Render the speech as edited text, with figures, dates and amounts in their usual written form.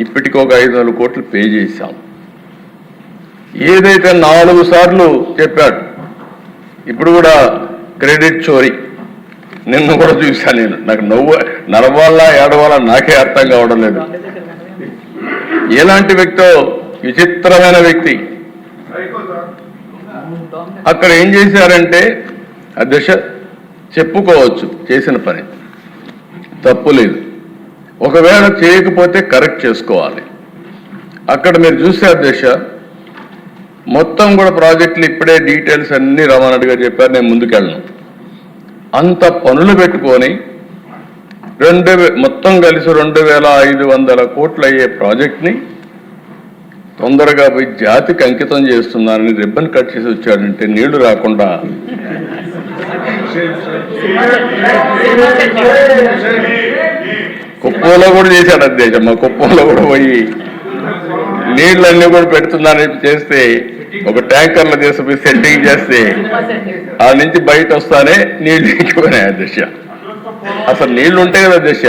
ఇప్పటికి ఒక 500 కోట్లు పే చేశాం. ఏదైతే 4 సార్లు చెప్పాడు, ఇప్పుడు కూడా క్రెడిట్ చోరీ. నిన్న కూడా చూశాను నేను. నాకు నడవాలా ఏడవాలా నాకే అర్థం కావడం లేదు. ఎలాంటి వ్యక్తో, విచిత్రమైన వ్యక్తి. అక్కడ ఏం చేశారంటే అధ్యక్ష చెప్పుకోవచ్చు చేసిన పని, తప్పు లేదు. ఒకవేళ చేయకపోతే కరెక్ట్ చేసుకోవాలి. అక్కడ మీరు చూస్తే అధ్యక్ష మొత్తం కూడా ప్రాజెక్టులు ఇప్పుడే డీటెయిల్స్ అన్నీ రమణారెడ్డి గారు చెప్పారు, నేను ముందుకెళ్ళను. అంత పనులు పెట్టుకొని మొత్తం కలిసి 2500 కోట్లు అయ్యే ప్రాజెక్ట్ని తొందరగా పోయి జాతికి అంకితం చేస్తున్నారని రిబ్బన్ కట్ చేసి వచ్చాడంటే నీళ్లు రాకుండా కుప్పంలో కూడా చేశాడు అధ్యక్ష. మా కుప్పంలో కూడా పోయి నీళ్ళన్నీ కూడా పెడుతున్నారని చేస్తే ఒక ట్యాంకర్లో చేసి సెట్టింగ్ చేస్తే ఆ నుంచి బయట వస్తానే నీళ్లు ఎక్కిపోయినాయి అధ్యక్ష. అసలు నీళ్లు ఉంటాయి కదా అధ్యక్ష,